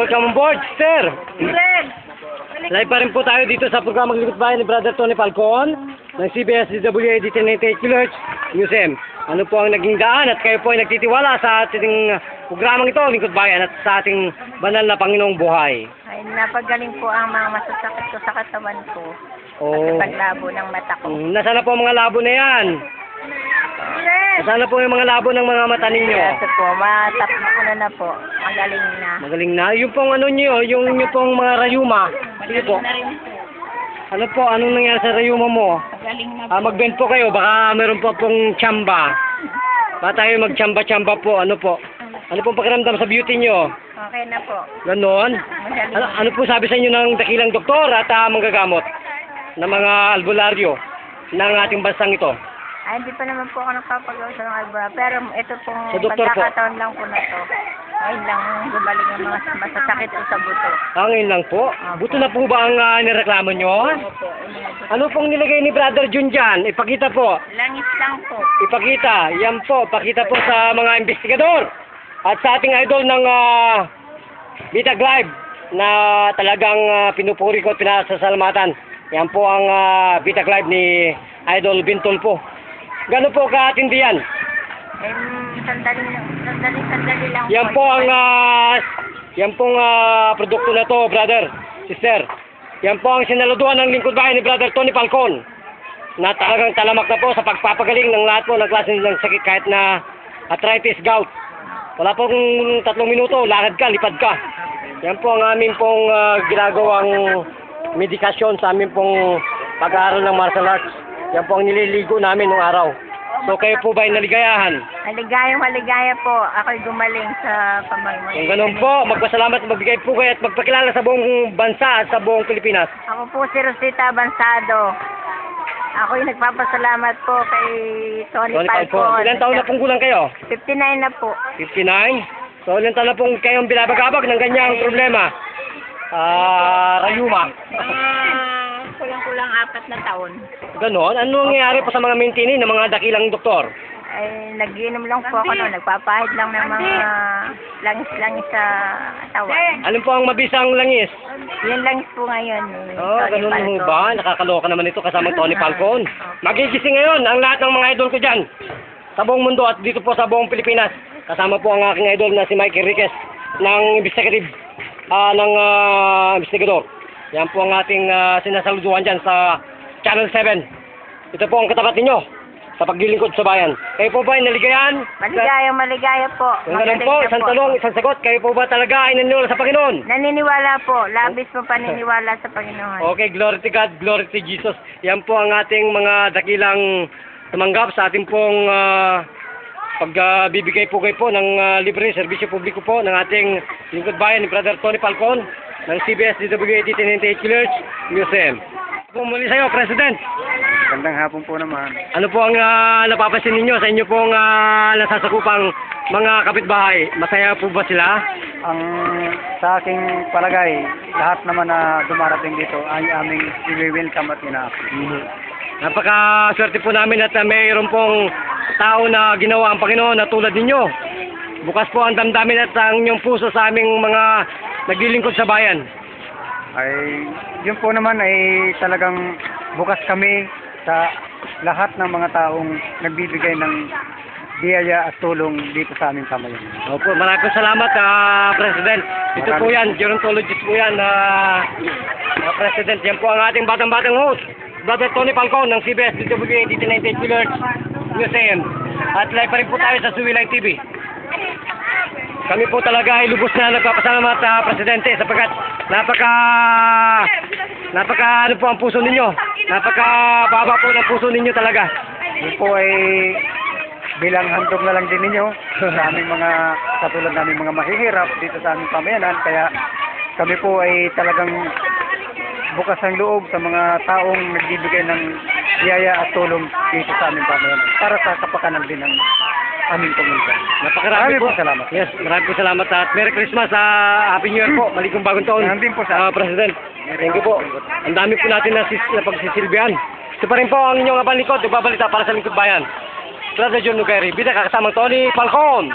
welcome on board, sir. Live pa rin po tayo dito sa programang Lingkod Bayan ni Brother Tony Falcon ng CBS DWA D98 kHz Museum. Ano po ang naging daan at kayo po ay nagtitiwala sa ating programang ito, Lingkod Bayan, at sa ating banal na Panginoong buhay. Ay, napagaling po ang mga masasakit ko sa katawan ko. Oh. At paglabo ng mata ko. Nasaan na po ang mga labo na yan? Nasaan na po yung mga labo ng mga mata ninyo? Kasi po, ano na po, magaling na. Magaling na. Yung pong ano nyo, yung pong mga rayuma. Sige po. Magaling na rin po. Ano po, anong nangyari sa rayuma mo? Magaling na po. Mag-bend po kayo, baka meron po pong tsamba. Baka tayo mag-tsamba-tsamba po, ano po. Ano pong pakiramdam sa beauty nyo? Okay na po. Ganon? Magaling Ano po sabi sa inyo ng dakilang doktor at manggagamot ng mga albularyo ng ating bansang ito? Ay, hindi pa naman po ako nagpapagawa sa mga albura. Pero ito pong Sa doktor po. pagkakataon lang po na to. Ngayon lang gumaling ang mga masasakit ko sa buto. Ngayon lang po. Buto na po ba ang nireklamo nyo? Opo. Ano pong nilagay ni Brother Jun dyan? Ipakita po. Langis lang po. Ipakita. Yan po. Pakita po sa mga investigador. At sa ating idol ng Bitag Live na talagang pinupuri ko at pinasasalamatan. Yan po ang Bitag Live ni Idol Bintol po. Gano'n po katindi yan? Sandali lang Yan po ang yan pong produkto na to, brother, sister. Yan po ang sinaluduan ng Lingkod Bayan ni Brother Tony Falcon. Na talagang talamak na po sa pagpapagaling ng lahat po ng klase ng sakit kahit na arthritis, gout. Wala pong 3 minuto, lakad ka, lipad ka. Yan po ang aming pong ginagawang medikasyon sa aming pong pag-aaral ng martial arts. Yan po ang nililigo namin nung araw. So kayo po ba ay naligayahan? Maligaya po. Ako'y gumaling sa pamamagitan. Kung ganun po, magpasalamat, magbigay po kayo at magpakilala sa buong bansa at sa buong Pilipinas. Ako po si Rosita Bansado. Ako'y nagpapasalamat po kay Tony Falcon. Ilan taon na pong gulang kayo? 59 na po. 59? So ilan taon na pong kayong binabagabag ng ganyang problema? Rayuma. Kulang-kulang 4 na taon. Ganon? Ano nangyayari po sa mga maintenance ng mga dakilang doktor? Ay, nag-inom lang po ako noon. Nagpapahid lang ng mga langis-langis sa katawan. Alin po ang mabisang langis? Yun langis po ngayon. Ganun ho ba? Nakakaloka naman ito kasama Tony Falcon. Magigising ngayon ang lahat ng mga idol ko dyan sa buong mundo at dito po sa buong Pilipinas. Kasama po ang aking idol na si Mike Enriquez ng investigative ng investigador. Yan po ang ating sinasaluduhan dyan sa Channel 7. Ito po ang katapat ninyo sa paglilingkod sa bayan. Kayo po ba ay naligayan? Maligaya po. Kung ganun po, isang tanong, isang sagot. Kayo po ba talaga ay naniniwala sa Panginoon? Naniniwala po. Labis po paniniwala sa Panginoon. Okay, glory to God, glory to Jesus. Yan po ang ating mga dakilang tumanggap sa ating pong pagbibigay po kayo po ng libre serbisyo publiko po ng ating Lingkod Bayan ni Brother Tony Falcon ng CBS DWA D98 kHz Museum. Muli sa iyo, President. Magandang hapon po naman. Ano po ang napapansin ninyo sa inyo pong nasasakupang mga kapitbahay? Masaya po ba sila? Ang sa aking palagay, lahat naman na dumarating dito ay aming i-welcome at ina-appreciate. Napaka-swerte po namin at mayroon pong tao na ginawa ang Panginoon na tulad ninyo. Bukas po ang damdamin at ang inyong puso sa aming mga naglilingkod sa bayan. Ay, yun po naman ay talagang bukas kami sa lahat ng mga taong nagbibigay ng biyaya at tulong dito sa aming pamayan. Opo, maraming salamat, President. Ito po yan, gerontologist po yan, President. Yan po ang ating batang-batang host, Brother Tony Falcon ng CBS DWA D98 kHz Museum. At live pa rin po tayo sa Suwilay TV. Kami po talaga ay lubos na nagpapasalamat, Presidente, sapagkat napaka ano po ang puso ninyo. Napaka-baba po ng puso ninyo talaga. Yun po ay bilang handog na lang din ninyo sa aming mga katulad namin mga mahihirap dito sa aming pamayanan. Kaya kami po ay talagang bukas ang loob sa mga taong nagbibigay ng biyaya at tulong dito sa aming pamayanan para sa kapakanan din ng aming komunidad. Napakarami po. Salamat. Yes, maraming po salamat at Merry Christmas, Happy New Year po. Maligong bagong taon. Nandun po sa President. Thank you po. Ang dami po natin na pagsisilbihan. Ito pa rin po ang inyong kapalikod. Nagbabalita para sa Lingkod Bayan. Brother John Nugayri. Bida kasamang Tony Falcon.